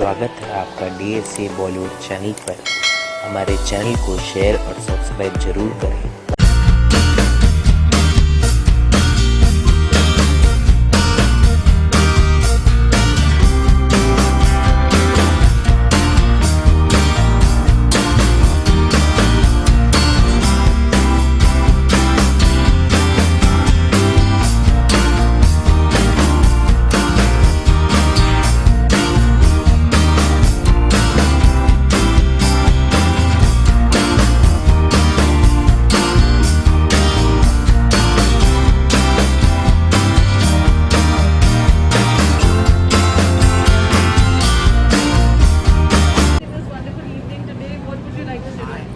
स्वागत है आपका DSA बॉलीवुड चैनल पर। हमारे चैनल को शेयर और सब्सक्राइब जरूर करें।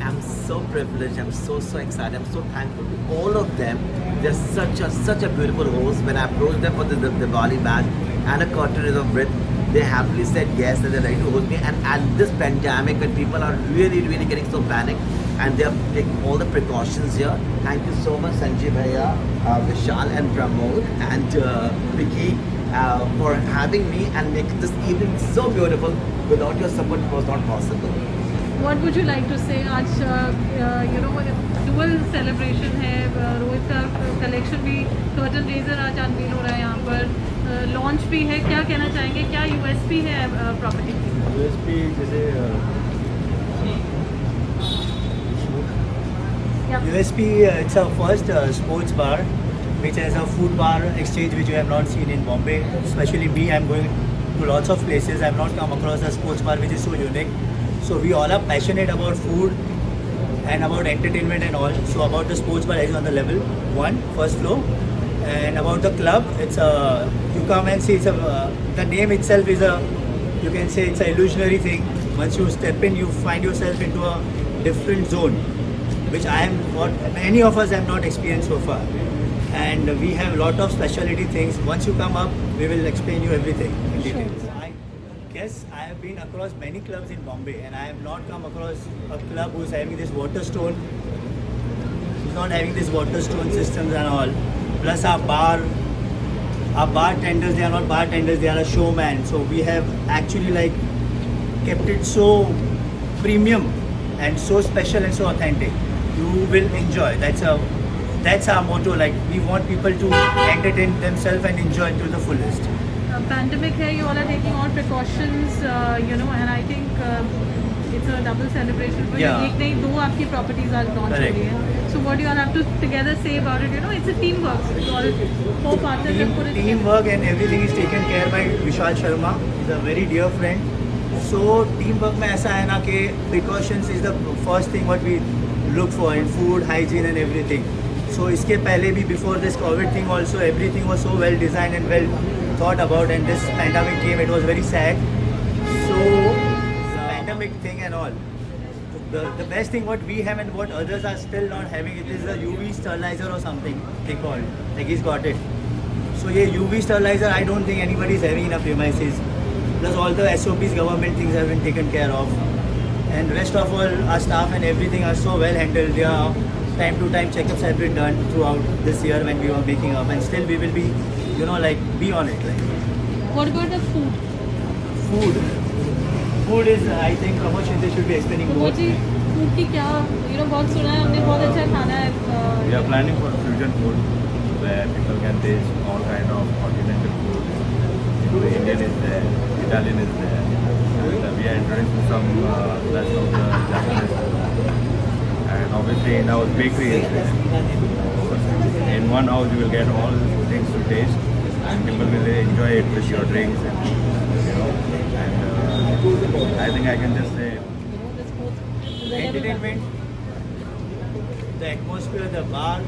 I am so privileged. I'm so excited. I'm so thankful to all of them. They're such a beautiful host. When I approached them for the Bali bash and a curtain of breath, they happily said yes and they're ready to host me. And at this pandemic, when people are really getting so panicked, and they are taking all the precautions here. Thank you so much, Sanjay Bhaiya, Vishal, and Pramod, and Vicky for having me and making this evening so beautiful. Without your support, it was not possible. What would you like to say? आज dual celebration है, रोहित का collection भी curtain raiser आज unveil हो रहा है यहाँ पर, लॉन्च भी है, क्या कहना चाहेंगे, क्या यूएसपी है प्रॉपर्टी की? यूएसपी जैसे USP, it's our first sports bar, which has a food bar exchange which we have not seen in Bombay. Especially me, I'm going to lots of places. I've not come across a sports bar which is so unique. So we all are passionate about food and about entertainment and all. So about the sports bar is on the level 1, first floor. And about the club, it's a, you come and see, it's a, the name itself is a, you can say it's an illusionary thing. Once you step in, you find yourself into a different zone, which I am what many of us have not experienced so far. And we have a lot of specialty things. Once you come up, we will explain you everything in detail. I guess I have been across many clubs in Bombay, and I have not come across a club who's having this water stone, who's not having this water stone systems and all. Plus our bartenders, they are not bartenders, they are a showman. So we have actually like kept it so premium and so special and so authentic. You will enjoy. That's our motto. Like we want people to entertain themselves and enjoy to the fullest. Pandemic है, you all are taking all precautions, and I think it's a double celebration. For Yeah. एक नहीं दो आपकी properties आज launch हो रही है. So what do you all have to together say about it? It's a teamwork. It's all four partners have put it together. Teamwork and everything is taken care by Vishal Sharma. He's a very dear friend. So teamwork में ऐसा है ना कि precautions is the first thing what we look for in food, hygiene and everything. So इसके पहले भी before this COVID thing also everything was so well designed and well thought about, and this pandemic came, it was very sad. So the pandemic thing and all. The best thing what we have and what others are still not having, it is a UV sterilizer or something they call it. Like he's got it. So yeah, UV sterilizer I don't think anybody is having in a premises. Plus all the SOPs, government things have been taken care of. And rest of all, our staff and everything are so well handled. Their time to time checkups have been done throughout this year when we were making up, and still we will be, be on it. Like. What about the food? Food is, I think, Pramod Shinde should be explaining more. Ji food की क्या बहुत सुना है हमने, बहुत अच्छा खाना है. We are planning for fusion food where people can taste all kind of continental food. Indian is there, Italian is there. And we are introducing some that's of the Japanese food. And obviously in our bakery is there. In one house you will get all things to taste, and people will enjoy it with your drinks and I think I can just say Entertainment, the atmosphere, the bar,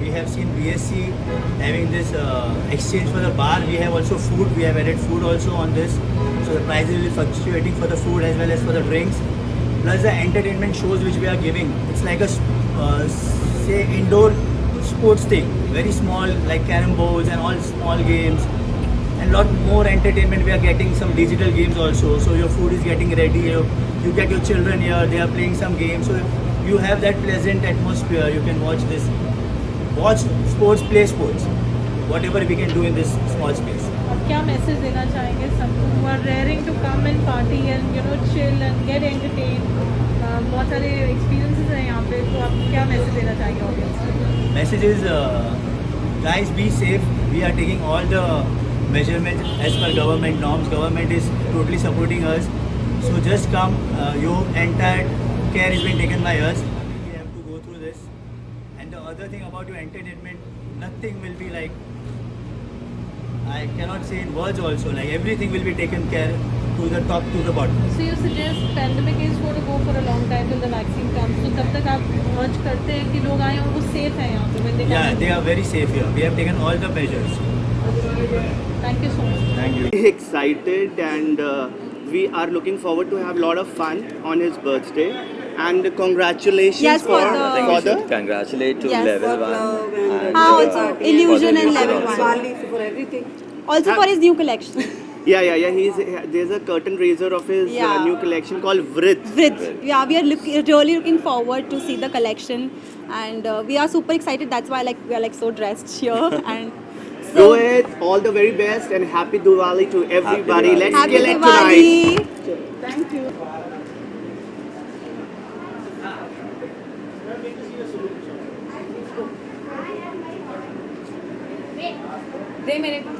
we have seen BSC having this exchange for the bar. We have also food, we have added food also on this. So the prices will be fluctuating for the food as well as for the drinks. Plus the entertainment shows which we are giving. It's like a, say, indoor sports thing. Very small, like carom boards and all small games. And lot more entertainment. We are getting some digital games also. So your food is getting ready. You get your children here. They are playing some games. So you have that pleasant atmosphere. You can watch this. Watch sports, play sports. Whatever we can do in this small space. अब क्या message देना चाहेंगे सबको who are raring to come and party and chill and get entertained. बहुत सारे experiences हैं यहाँ पे, तो आप क्या message देना चाहेंगे audience को? Message is, guys, be safe. We are taking all the measurements as per government norms. Government is totally supporting us. So just come. Your entire care is being taken by us. We have to go through this. And the other thing about your entertainment, nothing will be like, I cannot say in words also, like everything will be taken care to the top to the bottom. So you suggest pandemic is going to go for a long time till the vaccine comes. So तब तक आप urge करते हैं कि लोग आएं और वो safe हैं यहाँ पे when they come. Yeah, they are very safe here. We have taken all the measures. Thank you so much. Thank you. Excited and we are looking forward to have a lot of fun on his birthday and congratulations Yes, for the- Congratulate to Yes. level 1 and also Illusion and Illusion Level also. 1. Also for his new collection. yeah there's a curtain raiser of his Yeah. new collection called Vrit. Vrit. Yeah, we are really looking forward to see the collection, and we are super excited. That's why we are so dressed here and. So, Rohit, all the very best and happy Diwali to everybody. Diwali. Let's happy kill it Diwali. tonight. Thank you. दे मेरे को.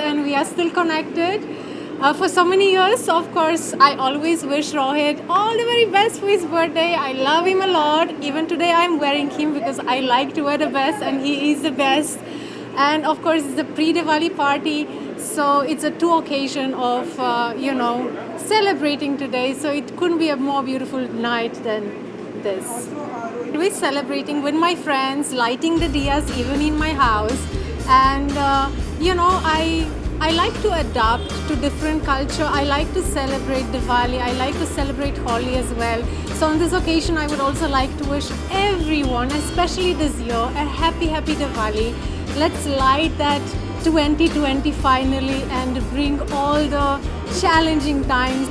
And we are still connected for so many years. Of course, I always wish Rohit all the very best for his birthday. I love him a lot. Even today I'm wearing him because I like to wear the best and he is the best. And of course it's a pre-Diwali party, so it's a two occasion of celebrating today, so it couldn't be a more beautiful night than this. We're celebrating with my friends, lighting the diyas even in my house. And I like to adapt to different culture. I like to celebrate Diwali. I like to celebrate Holi as well. So on this occasion, I would also like to wish everyone, especially this year, a happy Diwali. Let's light that 2020 finally and bring all the challenging times.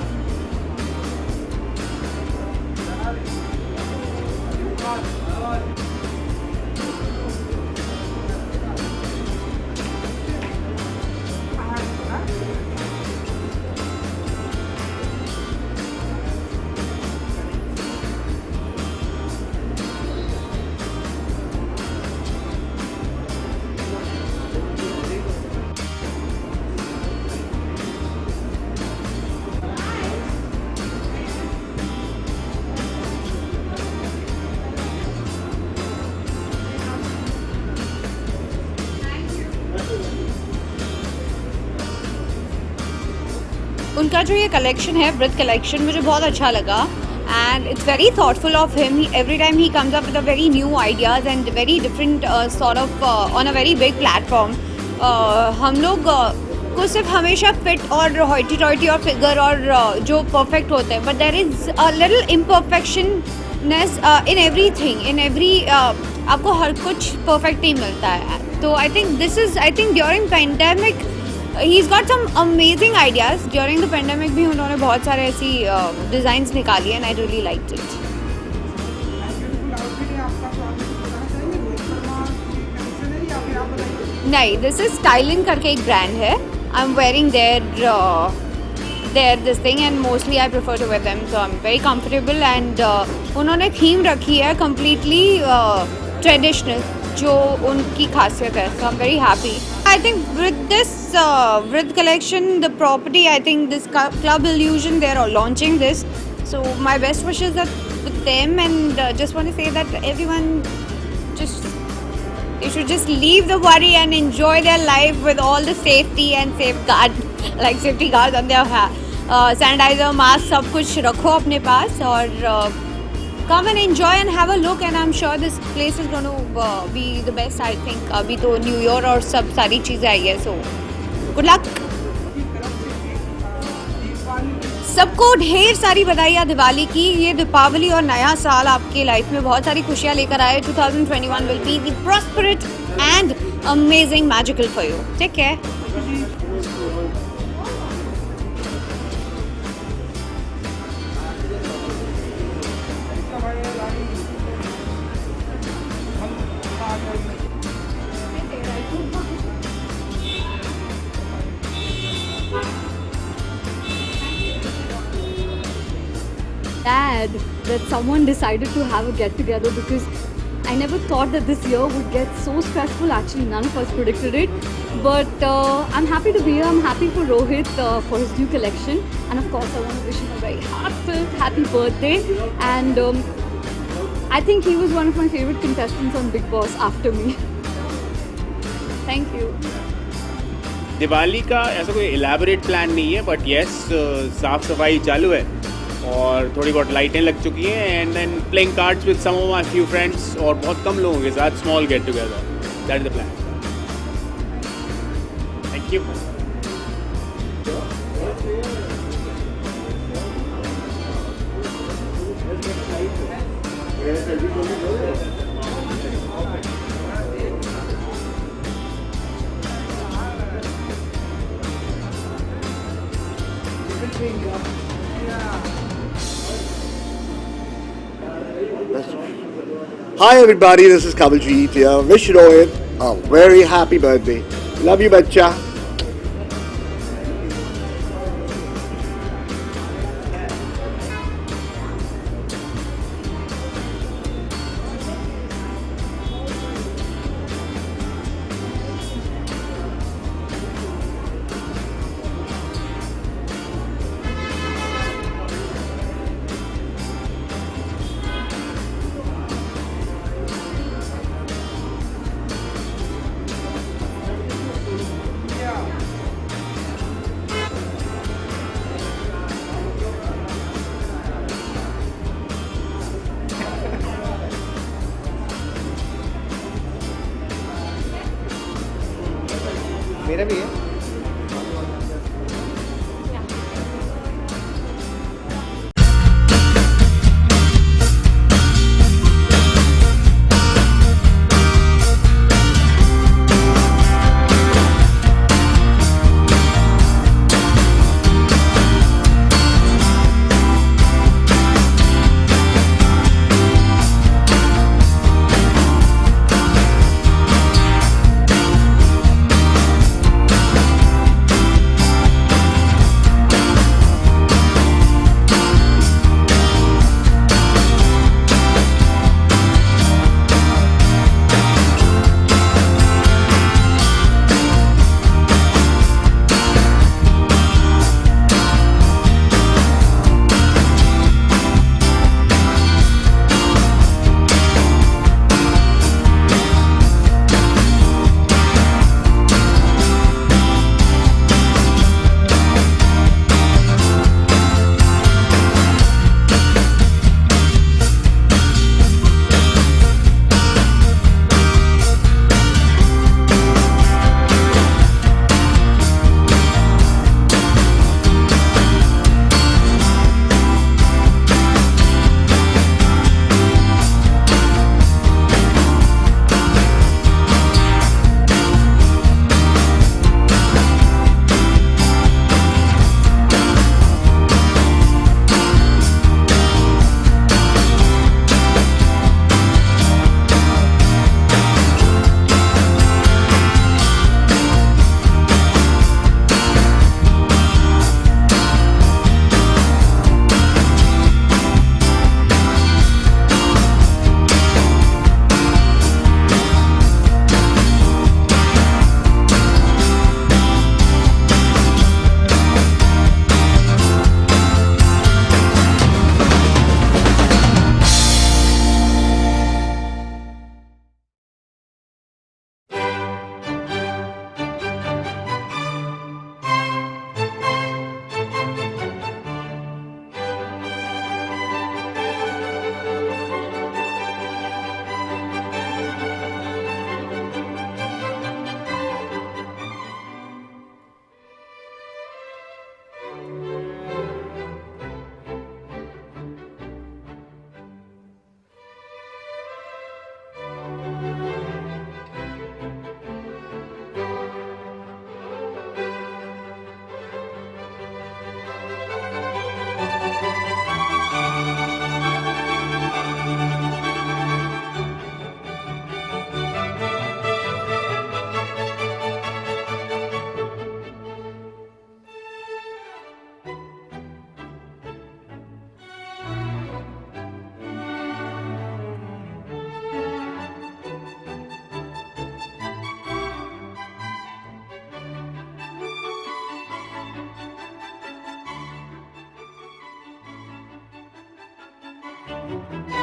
उनका जो ये collection है breadth collection मुझे बहुत अच्छा लगा and it's very thoughtful of him. Every time he comes up with a very new ideas and very different sort of on a very big platform. हम लोग को सिर्फ हमेशा फिट और हॉइटी टॉइटी और फिगर और जो परफेक्ट होते हैं, but there is a little imperfectionness in everything, in every आपको हर कुछ परफेक्ट नहीं मिलता है. तो I think during pandemic he's got some amazing ideas. During the pandemic भी उन्होंने बहुत सारे ऐसी designs निकाली and I really liked it. नहीं, this is Stylin करके एक brand है. I'm wearing their this thing and mostly I prefer to wear them, so I'm very comfortable and उन्होंने theme रखी है completely traditional, जो उनकी खासियत है. So I'm very happy. I think with this Vrit collection, the property, I think this Club Illusion, they are launching this. So my best wishes are with them and just want to say that everyone you should just leave the worry and enjoy their life with all the safety and safety guards on their sanitizer, mask, सब कुछ रखो अपने पास और come and enjoy and have a look and I'm sure this place is going to be the best. I think अभी तो new year और सब सारी चीज़ें आई है, so गुड लक। सबको ढेर सारी बधाइयाँ दिवाली की। ये दीपावली और नया साल आपके लाइफ में बहुत सारी खुशियाँ लेकर आए। 2021 will be the prosperous and amazing magical for you. Take care. Glad that someone decided to have a get together, because I never thought that this year would get so stressful. Actually, none of us predicted it. But I'm happy to be here. I'm happy for Rohit for his new collection. And of course, I want to wish him a very heartfelt happy birthday. And I think he was one of my favorite contestants on Big Boss after me. Thank you. Diwali का ऐसा कोई elaborate plan नहीं है, but yes साफ सफाई चालू है और थोड़ी बहुत लाइटें लग चुकी हैं, and then playing cards with some of my few friends और बहुत कम लोगों के साथ small get together. That is the plan. Thank you. Hi everybody, this is Kavaljit here. Wish Rohit a very happy birthday. Love you, bacha. you.